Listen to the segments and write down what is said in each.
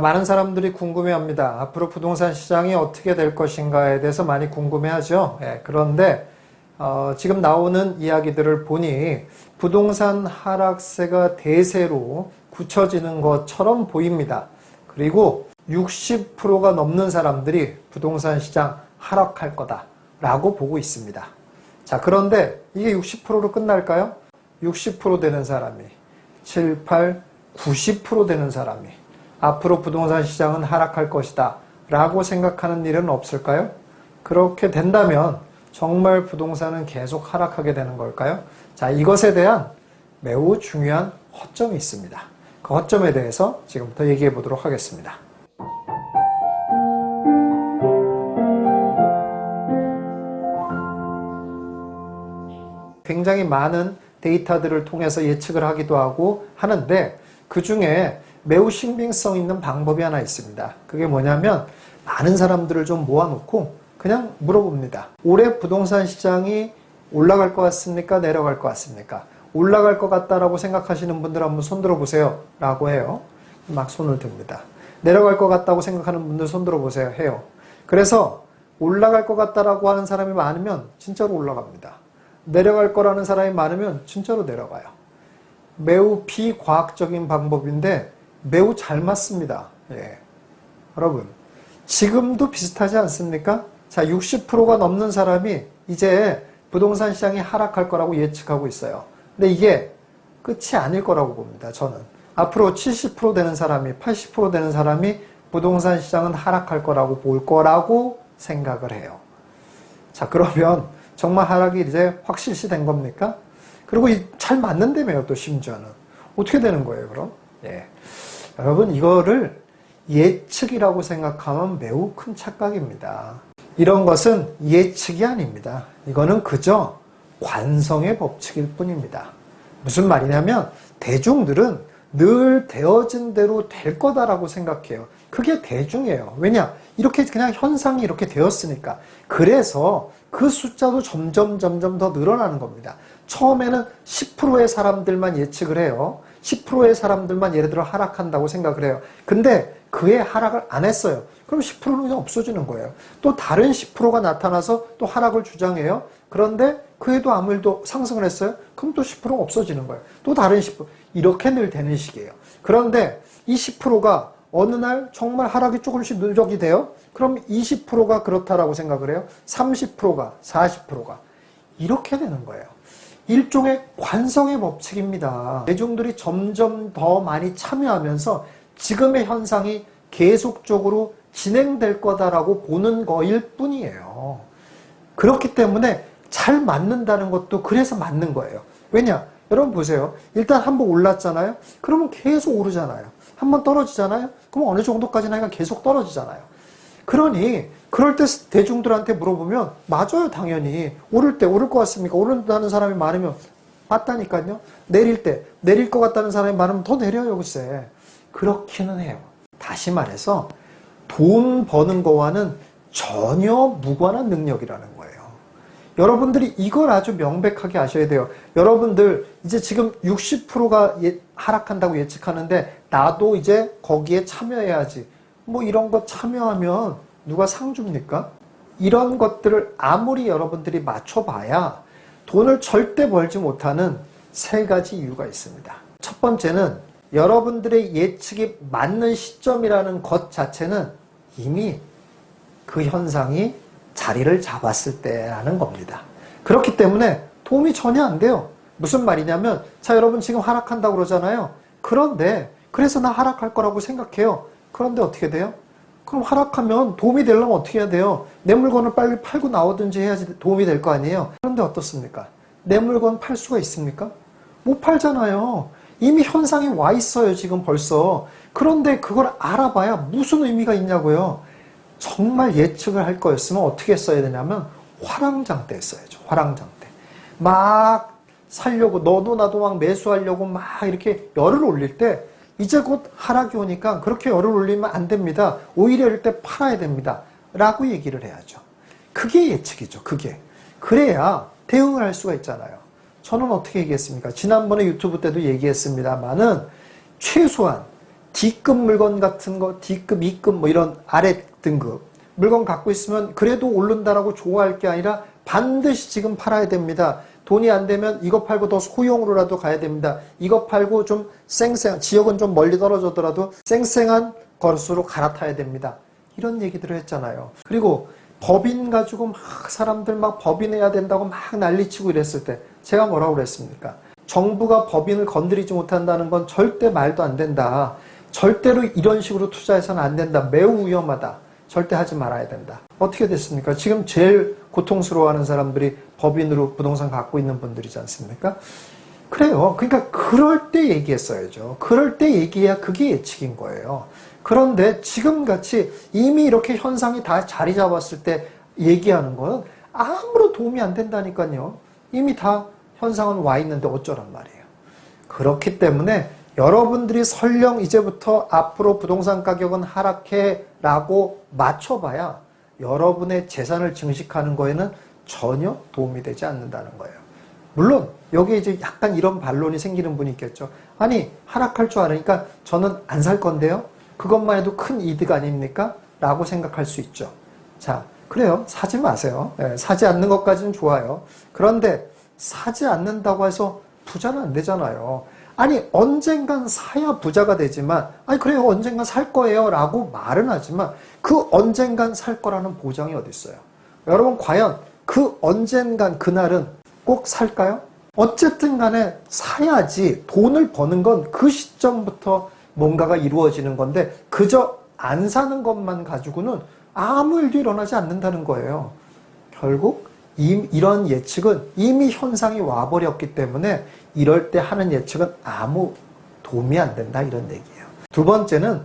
많은 사람들이 궁금해합니다. 앞으로 부동산 시장이 어떻게 될 것인가에 대해서 많이 궁금해하죠. 그런데 지금 나오는 이야기들을 보니 부동산 하락세가 대세로 굳혀지는 것처럼 보입니다. 그리고 60%가 넘는 사람들이 부동산 시장 하락할 거다라고 보고 있습니다. 자, 그런데 이게 60%로 끝날까요? 60% 되는 사람이, 7, 8, 90% 되는 사람이 앞으로 부동산 시장은 하락할 것이다 라고 생각하는 일은 없을까요? 그렇게 된다면 정말 부동산은 계속 하락하게 되는 걸까요? 자, 이것에 대한 매우 중요한 허점이 있습니다. 그 허점에 대해서 지금부터 얘기해 보도록 하겠습니다. 굉장히 많은 데이터들을 통해서 예측을 하기도 하고 하는데 그 중에 매우 신빙성 있는 방법이 하나 있습니다. 그게 뭐냐면 많은 사람들을 좀 모아놓고 그냥 물어봅니다. 올해 부동산 시장이 올라갈 것 같습니까? 내려갈 것 같습니까? 올라갈 것 같다라고 생각하시는 분들 한번 손 들어보세요 라고 해요. 막 손을 듭니다. 내려갈 것 같다고 생각하는 분들 손 들어보세요 해요. 그래서 올라갈 것 같다라고 하는 사람이 많으면 진짜로 올라갑니다. 내려갈 거라는 사람이 많으면 진짜로 내려가요. 매우 비과학적인 방법인데 매우 잘 맞습니다. 여러분, 지금도 비슷하지 않습니까? 자, 60%가 넘는 사람이 이제 부동산 시장이 하락할 거라고 예측하고 있어요. 근데 이게 끝이 아닐 거라고 봅니다. 저는. 앞으로 70% 되는 사람이, 80% 되는 사람이 부동산 시장은 하락할 거라고 볼 거라고 생각을 해요. 자, 그러면 정말 하락이 이제 확실시된 겁니까? 그리고 잘 맞는다며요, 또 심지어는. 어떻게 되는 거예요, 그럼? 여러분, 이거를 예측이라고 생각하면 매우 큰 착각입니다. 이런 것은 예측이 아닙니다. 이거는 그저 관성의 법칙일 뿐입니다. 무슨 말이냐면 대중들은 늘 되어진 대로 될 거다라고 생각해요. 그게 대중이에요. 왜냐? 이렇게 그냥 현상이 이렇게 되었으니까. 그래서 그 숫자도 점점 더 늘어나는 겁니다. 처음에는 10%의 사람들만 예측을 해요. 10%의 사람들만 예를 들어 하락한다고 생각을 해요. 근데 그의 하락을 안 했어요. 그럼 10%는 그냥 없어지는 거예요. 또 다른 10%가 나타나서 또 하락을 주장해요. 그런데 그에도 아무 일도 상승을 했어요. 그럼 또 10%가 없어지는 거예요. 또 다른 10%. 이렇게 늘 되는 식이에요. 그런데 이 10%가 어느 날 정말 하락이 조금씩 누적이 돼요. 그럼 20%가 그렇다라고 생각을 해요. 30%가, 40%가. 이렇게 되는 거예요. 일종의 관성의 법칙입니다. 대중들이 점점 더 많이 참여하면서 지금의 현상이 계속적으로 진행될 거다라고 보는 거일 뿐이에요. 그렇기 때문에 잘 맞는다는 것도 그래서 맞는 거예요. 왜냐? 여러분 보세요. 일단 한번 올랐잖아요. 그러면 계속 오르잖아요. 한번 떨어지잖아요. 그럼 어느 정도까지나 계속 떨어지잖아요. 그러니 그럴 때 대중들한테 물어보면 맞아요, 당연히. 오를 때 오를 것 같습니까? 오른다는 사람이 많으면 맞다니까요. 내릴 때 내릴 것 같다는 사람이 많으면 더 내려요, 글쎄. 그렇기는 해요. 다시 말해서 돈 버는 거와는 전혀 무관한 능력이라는 거예요. 여러분들이 이걸 아주 명백하게 아셔야 돼요. 여러분들 이제 지금 60%가 하락한다고 예측하는데 나도 이제 거기에 참여해야지. 뭐 이런 거 참여하면 누가 상 줍니까? 이런 것들을 아무리 여러분들이 맞춰봐야 돈을 절대 벌지 못하는 세 가지 이유가 있습니다. 첫 번째는 여러분들의 예측이 맞는 시점이라는 것 자체는 이미 그 현상이 자리를 잡았을 때라는 겁니다. 그렇기 때문에 도움이 전혀 안 돼요. 무슨 말이냐면 자, 여러분 지금 하락한다고 그러잖아요. 그런데 그래서 나 하락할 거라고 생각해요. 그런데 어떻게 돼요? 그럼 하락하면 도움이 되려면 어떻게 해야 돼요? 내 물건을 빨리 팔고 나오든지 해야지 도움이 될 거 아니에요? 그런데 어떻습니까? 내 물건 팔 수가 있습니까? 못 팔잖아요. 이미 현상이 와 있어요, 지금 벌써. 그런데 그걸 알아봐야 무슨 의미가 있냐고요. 정말 예측을 할 거였으면 어떻게 했어야 되냐면 화랑장 때 했어야죠. 화랑장 때. 막 살려고 너도 나도 막 매수하려고 막 이렇게 열을 올릴 때 이제 곧 하락이 오니까 그렇게 열을 올리면 안 됩니다. 오히려 이럴 때 팔아야 됩니다. 라고 얘기를 해야죠. 그게 예측이죠. 그게. 그래야 대응을 할 수가 있잖아요. 저는 어떻게 얘기했습니까? 지난번에 유튜브 때도 얘기했습니다만은 최소한 D급 물건 같은 거, D급, E급 뭐 이런 아래 등급 물건 갖고 있으면 그래도 오른다라고 좋아할 게 아니라 반드시 지금 팔아야 됩니다. 돈이 안 되면 이거 팔고 더 소형으로라도 가야 됩니다. 이거 팔고 좀 쌩쌩한, 지역은 좀 멀리 떨어져더라도 쌩쌩한 것으로 갈아타야 됩니다. 이런 얘기들을 했잖아요. 그리고 법인 가지고 막 사람들 막 법인해야 된다고 막 난리치고 이랬을 때 제가 뭐라고 그랬습니까? 정부가 법인을 건드리지 못한다는 건 절대 말도 안 된다. 절대로 이런 식으로 투자해서는 안 된다. 매우 위험하다. 절대 하지 말아야 된다. 어떻게 됐습니까? 지금 제일 고통스러워하는 사람들이 법인으로 부동산 갖고 있는 분들이지 않습니까? 그래요. 그러니까 그럴 때 얘기했어야죠. 그럴 때 얘기해야 그게 예측인 거예요. 그런데 지금같이 이미 이렇게 현상이 다 자리 잡았을 때 얘기하는 건 아무런 도움이 안 된다니까요. 이미 다 현상은 와 있는데 어쩌란 말이에요. 그렇기 때문에 여러분들이 설령 이제부터 앞으로 부동산 가격은 하락해 라고 맞춰봐야 여러분의 재산을 증식하는 거에는 전혀 도움이 되지 않는다는 거예요. 물론 여기에 이제 약간 이런 반론이 생기는 분이 있겠죠. 아니 하락할 줄 알으니까 저는 안 살 건데요. 그것만 해도 큰 이득 아닙니까? 라고 생각할 수 있죠. 자, 그래요. 사지 마세요. 사지 않는 것까지는 좋아요. 그런데 사지 않는다고 해서 부자는 안 되잖아요. 아니 언젠간 사야 부자가 되지만 아니 그래요 언젠간 살 거예요 라고 말은 하지만 그 언젠간 살 거라는 보장이 어디 있어요? 여러분 과연 그 언젠간 그날은 꼭 살까요? 어쨌든 간에 사야지 돈을 버는 건 그 시점부터 뭔가가 이루어지는 건데 그저 안 사는 것만 가지고는 아무 일도 일어나지 않는다는 거예요. 결국 이런 예측은 이미 현상이 와버렸기 때문에 이럴 때 하는 예측은 아무 도움이 안 된다 이런 얘기예요. 두 번째는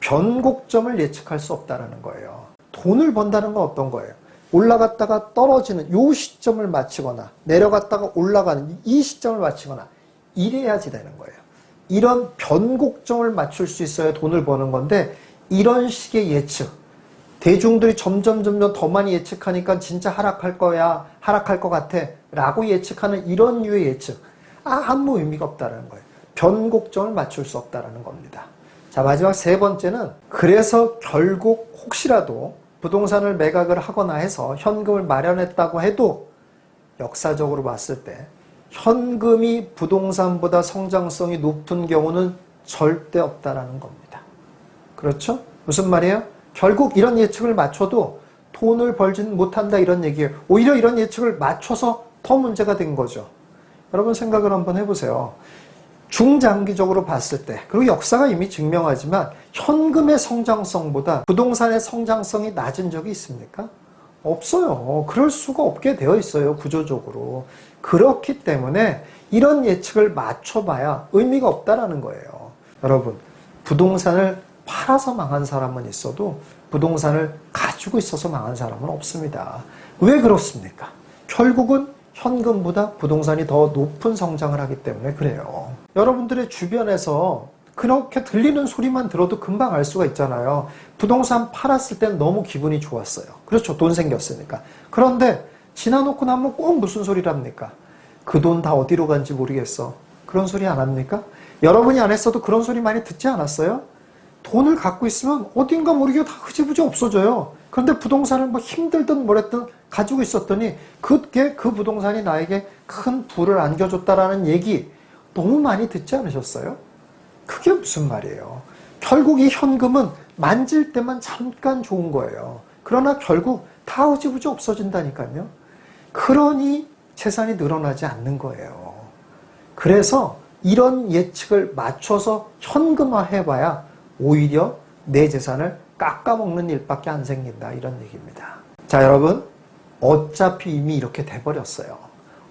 변곡점을 예측할 수 없다는 거예요. 돈을 번다는 건 어떤 거예요? 올라갔다가 떨어지는 이 시점을 맞추거나 내려갔다가 올라가는 이 시점을 맞추거나 이래야지 되는 거예요. 이런 변곡점을 맞출 수 있어야 돈을 버는 건데 이런 식의 예측 대중들이 점점 더 많이 예측하니까 진짜 하락할 거야, 하락할 것 같아 라고 예측하는 이런 류의 예측 아무 의미가 없다는 거예요. 변곡점을 맞출 수 없다는 겁니다. 자, 마지막 세 번째는 그래서 결국 혹시라도 부동산을 매각을 하거나 해서 현금을 마련했다고 해도 역사적으로 봤을 때 현금이 부동산보다 성장성이 높은 경우는 절대 없다라는 겁니다. 그렇죠? 무슨 말이에요? 결국 이런 예측을 맞춰도 돈을 벌지는 못한다 이런 얘기예요. 오히려 이런 예측을 맞춰서 더 문제가 된 거죠. 여러분 생각을 한번 해보세요. 중장기적으로 봤을 때 그리고 역사가 이미 증명하지만 현금의 성장성보다 부동산의 성장성이 낮은 적이 있습니까? 없어요. 그럴 수가 없게 되어 있어요. 구조적으로. 그렇기 때문에 이런 예측을 맞춰봐야 의미가 없다라는 거예요. 여러분 부동산을 팔아서 망한 사람은 있어도 부동산을 가지고 있어서 망한 사람은 없습니다. 왜 그렇습니까? 결국은 현금보다 부동산이 더 높은 성장을 하기 때문에 그래요. 여러분들의 주변에서 그렇게 들리는 소리만 들어도 금방 알 수가 있잖아요. 부동산 팔았을 땐 너무 기분이 좋았어요. 그렇죠. 돈 생겼으니까. 그런데 지나놓고 나면 꼭 무슨 소리를 합니까? 그 돈 다 어디로 간지 모르겠어. 그런 소리 안 합니까? 여러분이 안 했어도 그런 소리 많이 듣지 않았어요? 돈을 갖고 있으면 어딘가 모르게 다 흐지부지 없어져요. 그런데 부동산을 뭐 힘들든 뭐랬든 가지고 있었더니 그게 그 부동산이 나에게 큰 부를 안겨줬다라는 얘기 너무 많이 듣지 않으셨어요? 그게 무슨 말이에요? 결국 이 현금은 만질 때만 잠깐 좋은 거예요. 그러나 결국 다 흐지부지 없어진다니까요. 그러니 재산이 늘어나지 않는 거예요. 그래서 이런 예측을 맞춰서 현금화해봐야 오히려 내 재산을 깎아먹는 일밖에 안 생긴다 이런 얘기입니다. 자 여러분 어차피 이미 이렇게 돼버렸어요.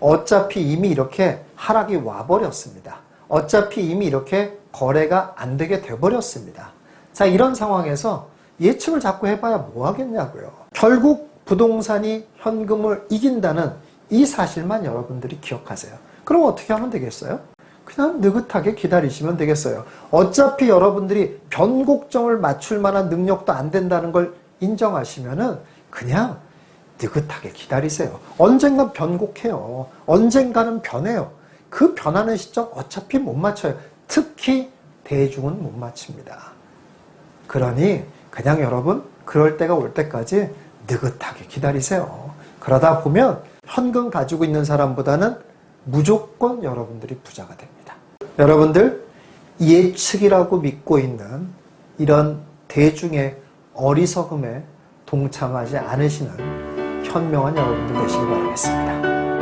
어차피 이미 이렇게 하락이 와버렸습니다. 어차피 이미 이렇게 거래가 안 되게 돼버렸습니다. 자 이런 상황에서 예측을 자꾸 해봐야 뭐 하겠냐고요. 결국 부동산이 현금을 이긴다는 이 사실만 여러분들이 기억하세요. 그럼 어떻게 하면 되겠어요? 그냥 느긋하게 기다리시면 되겠어요. 어차피 여러분들이 변곡점을 맞출 만한 능력도 안 된다는 걸 인정하시면은 그냥 느긋하게 기다리세요. 언젠간 변곡해요. 언젠가는 변해요. 그 변하는 시점 어차피 못 맞춰요. 특히 대중은 못 맞춥니다. 그러니 그냥 여러분 그럴 때가 올 때까지 느긋하게 기다리세요. 그러다 보면 현금 가지고 있는 사람보다는 무조건 여러분들이 부자가 됩니다. 여러분들 예측이라고 믿고 있는 이런 대중의 어리석음에 동참하지 않으시는 현명한 여러분들 되시기 바라겠습니다.